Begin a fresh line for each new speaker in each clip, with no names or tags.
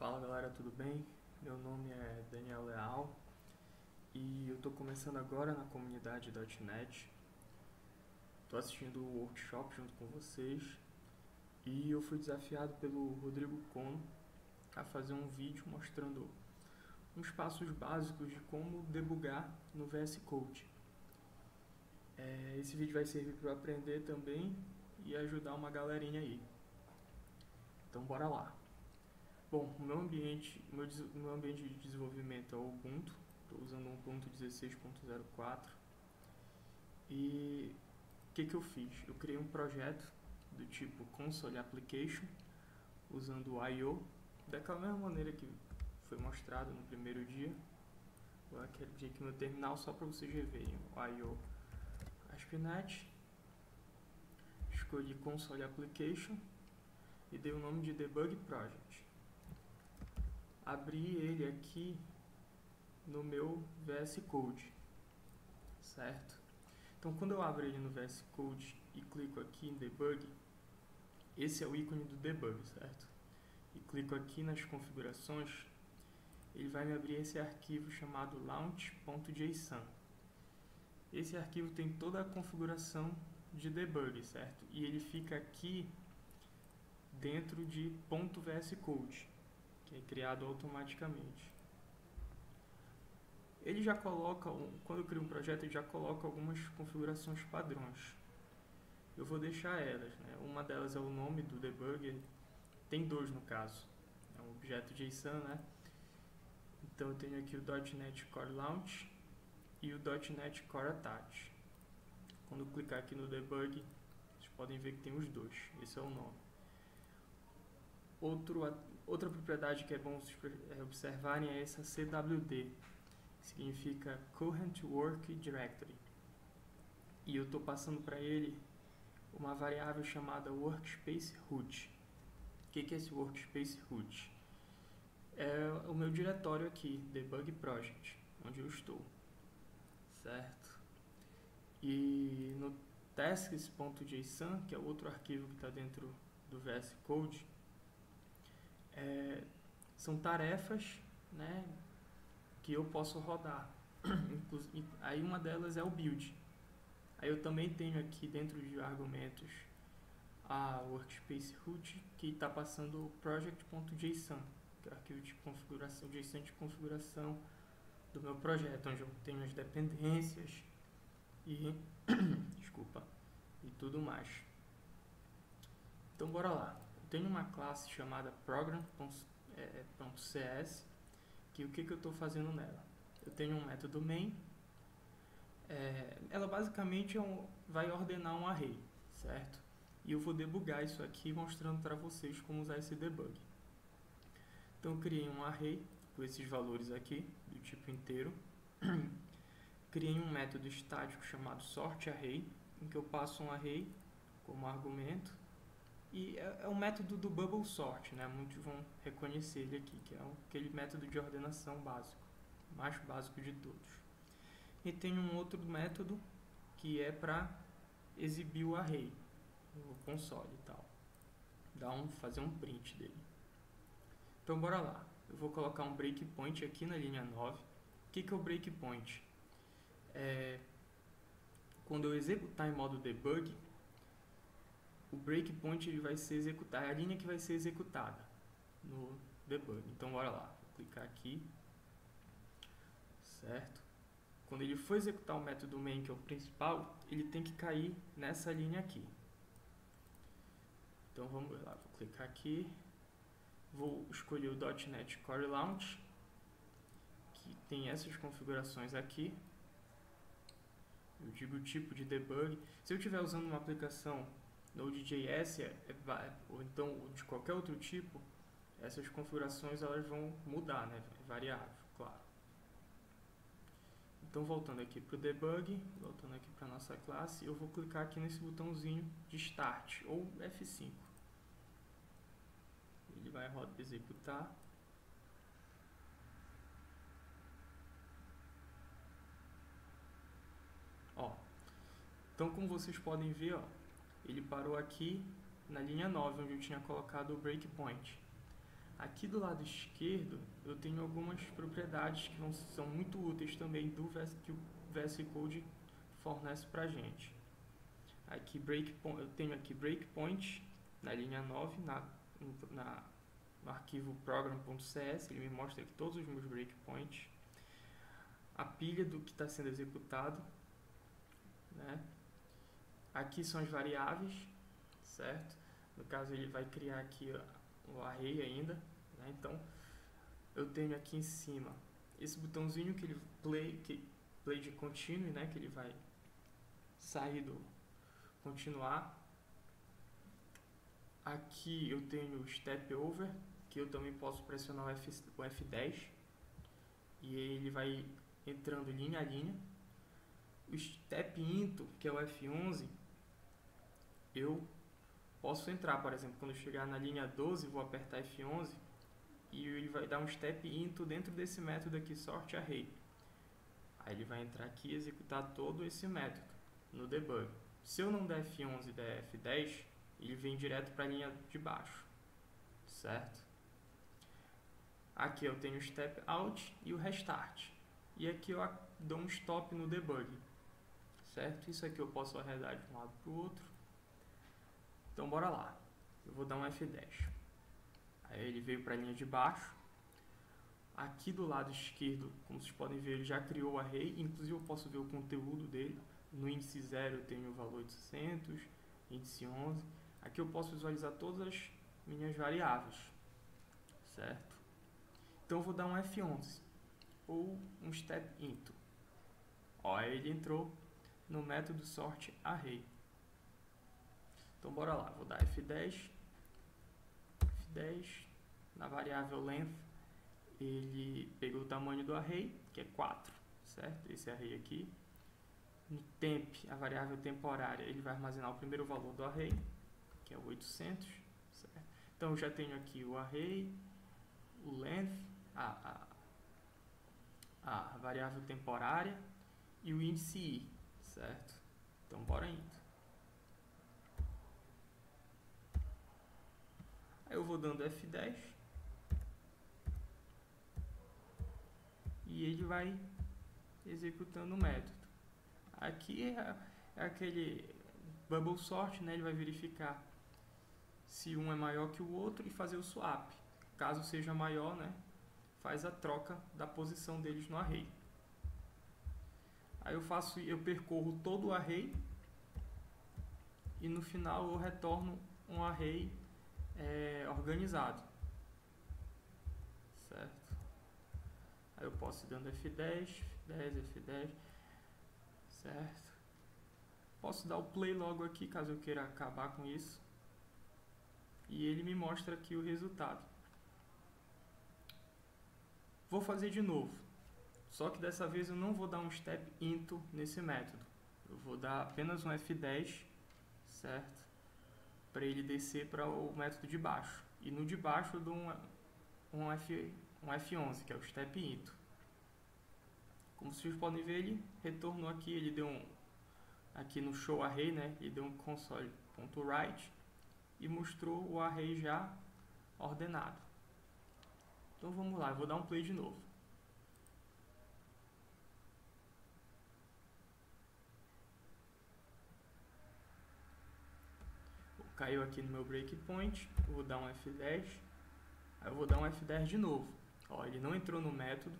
Fala galera, tudo bem? Meu nome é Daniel Leal e eu estou começando agora na comunidade .NET. Estou assistindo o workshop junto com vocês e eu fui desafiado pelo Rodrigo Cono a fazer um vídeo mostrando uns passos básicos de como debugar no VS Code. Esse vídeo vai servir para eu aprender também e ajudar uma galerinha aí. Então bora lá! Bom, o meu ambiente de desenvolvimento é o Ubuntu. Estou usando o Ubuntu 16.04. E o que eu fiz? Eu criei um projeto do tipo Console Application, usando o I/O, daquela mesma maneira que foi mostrado no primeiro dia. Vou aqui no terminal só para vocês verem o I/O ASP.NET. Escolhi Console Application e dei o nome de Debug Project. Abri ele aqui no meu VS Code, certo? Então, quando eu abro ele no VS Code e clico aqui em Debug, esse é o ícone do Debug, certo? E clico aqui nas configurações, ele vai me abrir esse arquivo chamado launch.json. Esse arquivo tem toda a configuração de debug, certo? E ele fica aqui dentro de .vscode, que é criado automaticamente. Ele já coloca, quando eu crio um projeto, ele já coloca algumas configurações padrões. Eu vou deixar elas, né? Uma delas é o nome do debugger, tem dois no caso, é um objeto JSON, né? Então eu tenho aqui o .NET Core Launch e o .NET Core Attach. Quando eu clicar aqui no debug, vocês podem ver que tem os dois, esse é o nome. Outra propriedade que é bom observarem é essa CWD, que significa Current Work Directory. E eu estou passando para ele uma variável chamada Workspace Root. O que é esse Workspace Root? É o meu diretório aqui, Debug Project, onde eu estou, certo? E no tasks.json, que é outro arquivo que está dentro do VS Code, são tarefas, né, que eu posso rodar. Aí uma delas é o build. Aí eu também tenho aqui dentro de argumentos a workspace root, que está passando o project.json, que é o arquivo de configuração, JSON de configuração do meu projeto, onde eu tenho as dependências e e tudo mais. Então bora lá. Eu tenho uma classe chamada program.cs, que o que eu estou fazendo nela? Eu tenho um método main, ela basicamente vai ordenar um array, certo? E eu vou debugar isso aqui mostrando para vocês como usar esse debug. Então eu criei um array com esses valores aqui, do tipo inteiro. Criei um método estático chamado sortArray, em que eu passo um array como argumento. E é um método do bubble sort, né? Muitos vão reconhecer ele aqui, que é aquele método de ordenação básico, o mais básico de todos. E tem um outro método que é para exibir o array no console e tal, fazer um print dele. Então bora lá, eu vou colocar um breakpoint aqui na linha 9. O que é o breakpoint? Quando eu executar em modo debug, o breakpoint ele vai ser executado, é a linha que vai ser executada no debug. Então bora lá, vou clicar aqui, certo? Quando ele for executar o método main, que é o principal, ele tem que cair nessa linha aqui. Então vamos lá, vou clicar aqui, vou escolher o .NET Core Launch, que tem essas configurações aqui. Eu digo o tipo de debug. Se eu estiver usando uma aplicação Node.js ou então de qualquer outro tipo, essas configurações elas vão mudar, né? É variável, claro. Então voltando aqui para o debug, voltando aqui para a nossa classe, eu vou clicar aqui nesse botãozinho de Start ou F5. Ele vai executar. Então como vocês podem ver, ele parou aqui na linha 9, onde eu tinha colocado o breakpoint. Aqui do lado esquerdo eu tenho algumas propriedades que são muito úteis também que o VS Code fornece para a gente. Aqui eu tenho aqui breakpoint na linha 9, no arquivo program.cs, ele me mostra aqui todos os meus breakpoints, a pilha do que está sendo executado, né? Aqui são as variáveis, certo? No caso ele vai criar aqui o array ainda, né? Então eu tenho aqui em cima esse botãozinho que ele play de continue, né? Que ele vai sair do continuar. Aqui eu tenho o step over, que eu também posso pressionar o F10 e ele vai entrando linha a linha. O step into, que é o F11, eu posso entrar, por exemplo, quando eu chegar na linha 12, vou apertar F11 e ele vai dar um step into dentro desse método aqui, sortArray. Aí ele vai entrar aqui e executar todo esse método no debug. Se eu não der F11 e der F10, ele vem direto para a linha de baixo, certo? Aqui eu tenho o step out e o restart. E aqui eu dou um stop no debug, certo? Isso aqui eu posso arredar de um lado para o outro. Então bora lá. Eu vou dar um F10. Aí ele veio para a linha de baixo. Aqui do lado esquerdo, como vocês podem ver, ele já criou o array. Inclusive eu posso ver o conteúdo dele. No índice 0 eu tenho o valor 800, índice 11. Aqui eu posso visualizar todas as minhas variáveis, certo? Então eu vou dar um F11 ou um step into. Ó, aí ele entrou no método sortArray. Então bora lá, vou dar F10, na variável length ele pegou o tamanho do array, que é 4, certo? Esse array aqui. No temp, a variável temporária, ele vai armazenar o primeiro valor do array, que é o 800, certo? Então eu já tenho aqui o array, o length, a variável temporária e o índice i, certo? Então bora indo. Aí eu vou dando F10 e ele vai executando o método. Aqui é aquele bubble sort, né? Ele vai verificar se um é maior que o outro e fazer o swap. Caso seja maior, né? Faz a troca da posição deles no array. Aí eu percorro todo o array e no final eu retorno um array organizado, certo? Aí eu posso ir dando F10, F10, certo? Posso dar o play logo aqui, caso eu queira acabar com isso. E ele me mostra aqui o resultado. Vou fazer de novo. Só que dessa vez eu não vou dar um step into nesse método. Eu vou dar apenas um F10, certo? Para ele descer para o método de baixo. E no de baixo eu dou um F11, que é o step into. Como vocês podem ver, ele retornou aqui, ele deu aqui no show array, né? Ele deu um console.write e mostrou o array já ordenado. Então vamos lá, eu vou dar um play de novo. Caiu aqui no meu breakpoint, eu vou dar um F10, aí eu vou dar um F10 de novo. Ó, ele não entrou no método.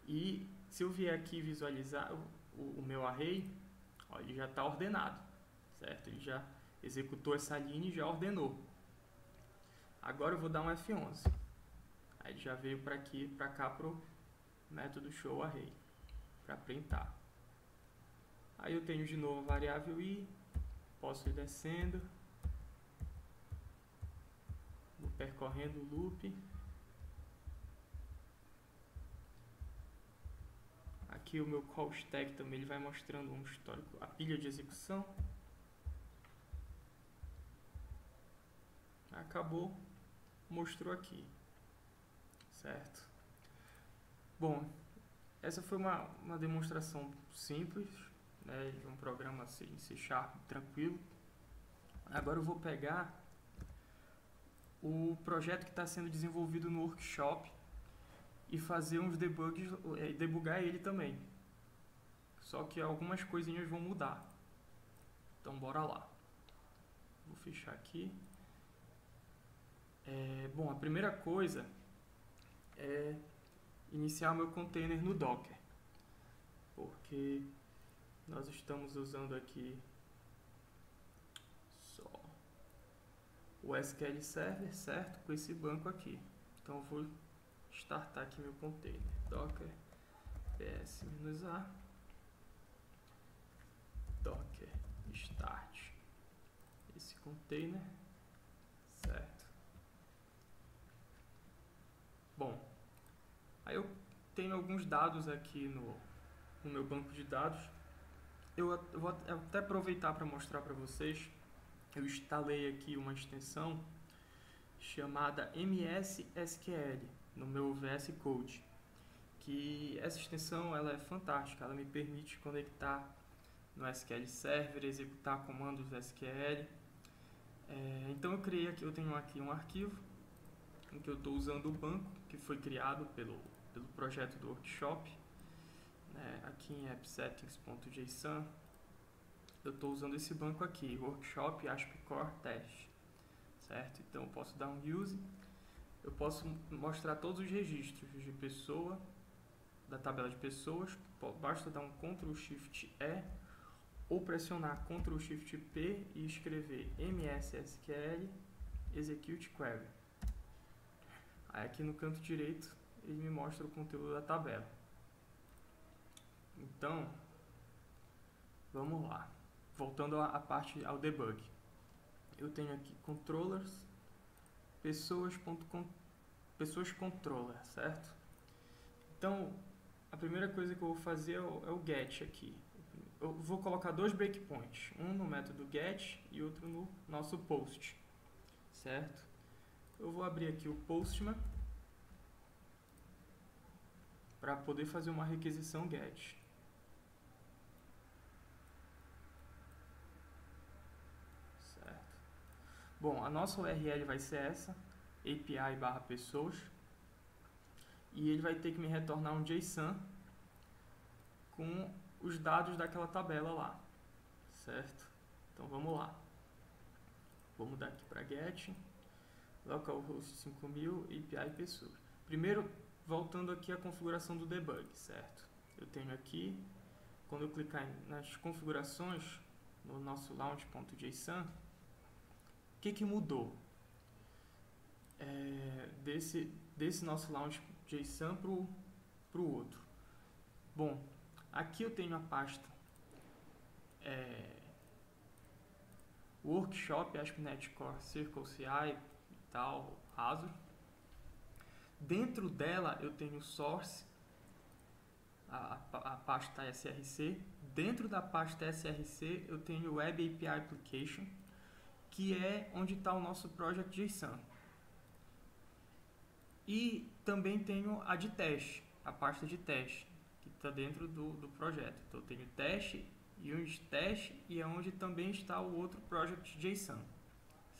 E se eu vier aqui visualizar o meu array, ó, ele já está ordenado, certo? Ele já executou essa linha e já ordenou. Agora eu vou dar um F11. Aí ele já veio para cá pro método showArray, para printar. Aí eu tenho de novo a variável i, posso ir descendo, vou percorrendo o loop. Aqui o meu call stack também ele vai mostrando um histórico, a pilha de execução. Acabou, mostrou aqui, certo? Bom, essa foi uma demonstração simples, né, de um programa em C# tranquilo. Agora eu vou pegar o projeto que está sendo desenvolvido no workshop e fazer uns debugs, debugar ele também. Só que algumas coisinhas vão mudar. Então bora lá. Vou fechar aqui. Bom, a primeira coisa é iniciar meu container no Docker, porque nós estamos usando aqui só o SQL Server, certo? Com esse banco aqui. Então eu vou startar aqui meu container. Docker ps-a docker start esse container, certo? Bom, aí eu tenho alguns dados aqui no meu banco de dados. Eu vou até aproveitar para mostrar para vocês. Eu instalei aqui uma extensão chamada MS-SQL no meu VS Code, que essa extensão ela é fantástica. Ela me permite conectar no SQL Server, executar comandos SQL. Então eu tenho aqui um arquivo em que eu estou usando o banco que foi criado pelo projeto do workshop, aqui em appsettings.json. Eu estou usando esse banco aqui, workshop ASP.core test, certo? Então eu posso dar um use, eu posso mostrar todos os registros de pessoa, da tabela de pessoas. Basta dar um Ctrl+Shift+E ou pressionar Ctrl+Shift+P e escrever MS-SQL execute query. Aí aqui no canto direito ele me mostra o conteúdo da tabela. Então, vamos lá. Voltando ao debug. Eu tenho aqui controllers, pessoas controller, certo? Então, a primeira coisa que eu vou fazer é o get aqui. Eu vou colocar dois breakpoints, um no método get e outro no nosso post, certo? Eu vou abrir aqui o Postman para poder fazer uma requisição get. Certo? Bom, a nossa URL vai ser essa, API/pessoas, e ele vai ter que me retornar um JSON com os dados daquela tabela lá, certo? Então vamos lá. Vou mudar aqui para get, localhost 5000, API pessoas. Primeiro, voltando aqui à configuração do debug, certo? Eu tenho aqui, quando eu clicar nas configurações, no nosso launch.json, o que mudou? Desse nosso launch.json para o outro. Bom, aqui eu tenho a pasta workshop, ASP.NET Core, Circle CI e tal, Azure. Dentro dela eu tenho source, a pasta src. Dentro da pasta src eu tenho web API application, que é onde está o nosso project JSON. E também tenho a de teste, a pasta de teste, que está dentro do projeto. Então eu tenho teste, unit test, e é onde também está o outro project JSON,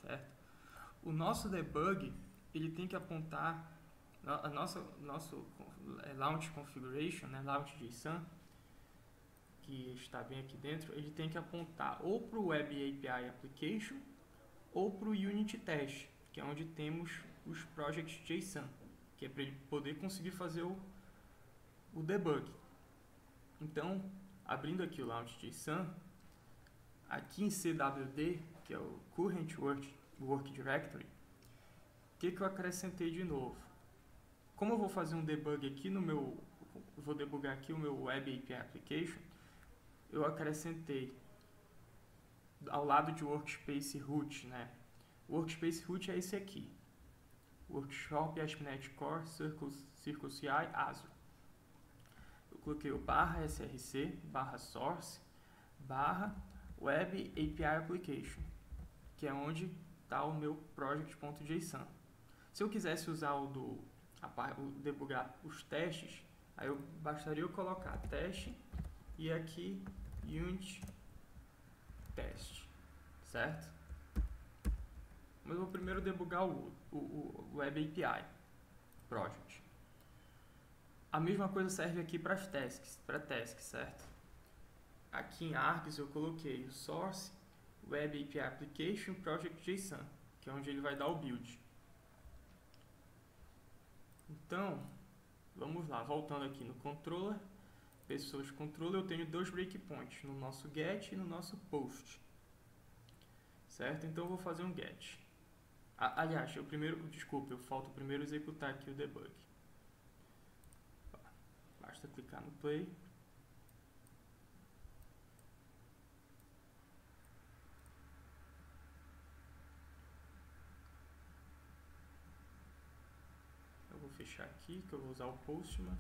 certo? O nosso debug, ele tem que apontar nosso launch configuration, launch JSON, que está bem aqui dentro, ele tem que apontar ou para o web API application ou para o unit test, que é onde temos os project JSON, que é para ele poder conseguir fazer o debug. Então, abrindo aqui o launch JSON, aqui em CWD, que é o Current Work Directory, o que eu acrescentei de novo? Como eu vou fazer um debug aqui vou debugar aqui o meu Web API Application, eu acrescentei ao lado de Workspace Root, O Workspace Root é esse aqui, Workshop, ASP.NET Core, Circle CI, Azure. Eu coloquei o /src, /source, /web API Application, que é onde está o meu project.json. Se eu quisesse usar debugar os testes, aí bastaria eu colocar teste e aqui unit test, certo? Mas eu vou primeiro debugar o Web API Project. A mesma coisa serve aqui para tasks, certo? Aqui em Args eu coloquei o Source Web API Application Project JSON, que é onde ele vai dar o build. Então, vamos lá, voltando aqui no controller, pessoas controller, eu tenho dois breakpoints, no nosso get e no nosso post. Certo? Então eu vou fazer um get. Aliás, eu falta primeiro executar aqui o debug. Basta clicar no play. Eu vou fechar aqui, que eu vou usar o Postman.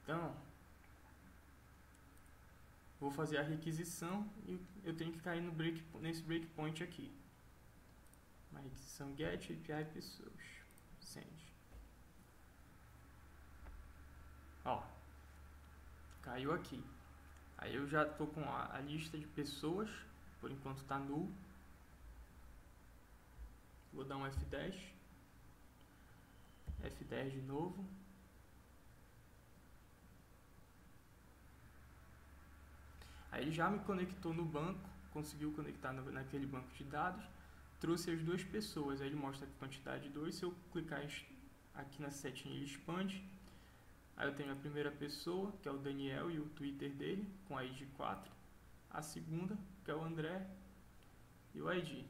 Então, vou fazer a requisição e eu tenho que cair nesse breakpoint aqui. Uma requisição get API pessoas. Send. Ó, caiu aqui. Aí eu já estou com a lista de pessoas, por enquanto está null. Vou dar um F10. F10 de novo. Aí ele já me conectou no banco, conseguiu conectar naquele banco de dados, trouxe as duas pessoas, aí ele mostra a quantidade de 2, se eu clicar aqui na setinha ele expande, aí eu tenho a primeira pessoa, que é o Daniel e o Twitter dele, com a ID 4, a segunda, que é o André e o ID,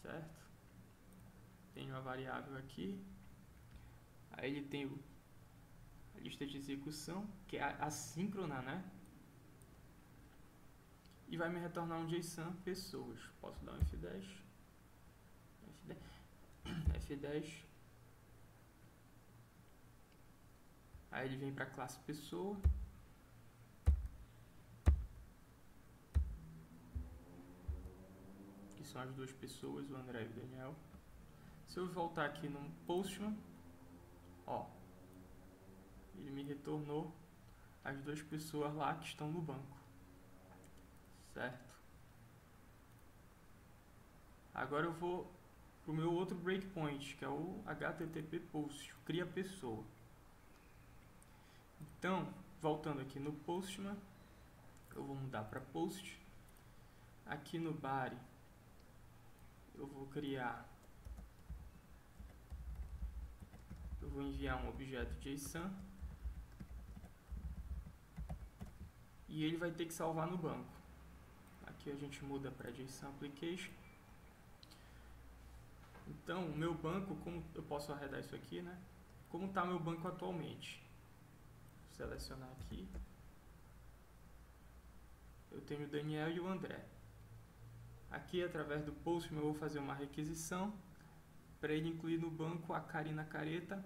certo? Tenho a variável aqui, aí ele tem a lista de execução, que é assíncrona, né? E vai me retornar um JSON pessoas. Posso dar um F10. F10. Aí ele vem para a classe pessoa. Que são as duas pessoas, o André e o Daniel. Se eu voltar aqui no Postman, ó, ele me retornou as duas pessoas lá que estão no banco. Certo? Agora eu vou para o meu outro breakpoint, que é o HTTP post, cria pessoa. Então, voltando aqui no Postman, eu vou mudar para post. Aqui no body, eu vou enviar um objeto JSON e ele vai ter que salvar no banco. Aqui a gente muda para JSON Application. Então, o meu banco, como eu posso arredar isso aqui, né? Como está meu banco atualmente? Vou selecionar aqui. Eu tenho o Daniel e o André. Aqui, através do Postman, eu vou fazer uma requisição para ele incluir no banco a Karina Careta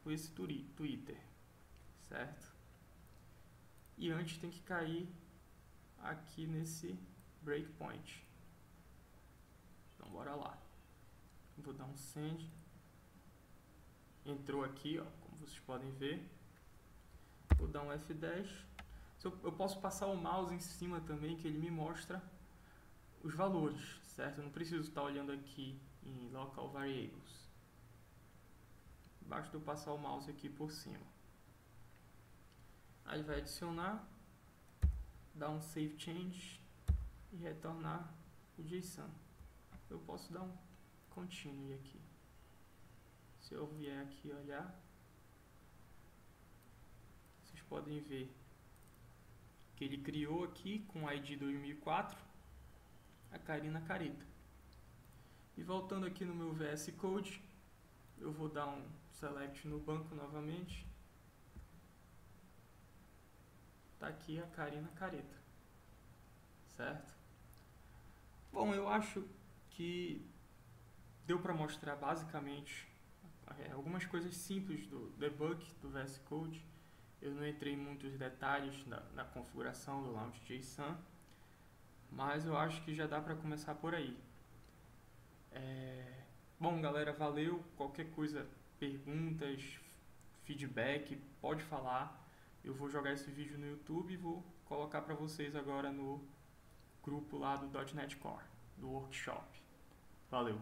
com esse Twitter, certo? E antes tem que cair aqui nesse breakpoint. Então, bora lá. Vou dar um send. Entrou aqui, ó, como vocês podem ver. Vou dar um F10. Eu posso passar o mouse em cima também, que ele me mostra os valores, certo? Eu não preciso estar olhando aqui em Local Variables. Basta eu passar o mouse aqui por cima. Aí vai adicionar, dar um Save Change e retornar o JSON. Eu posso dar um Continue aqui. Se eu vier aqui olhar, vocês podem ver que ele criou aqui com o ID 2004 a Karina Careta. E voltando aqui no meu VS Code, eu vou dar um select no banco novamente. Tá aqui a Karina Careta, certo? Bom, eu acho que deu para mostrar basicamente algumas coisas simples do debug do VS Code. Eu não entrei em muitos detalhes na configuração do Launch.json, mas eu acho que já dá para começar por aí. Bom, galera, valeu. Qualquer coisa, perguntas, feedback, pode falar. Eu vou jogar esse vídeo no YouTube e vou colocar para vocês agora no grupo lá do .NET Core, do workshop. Valeu!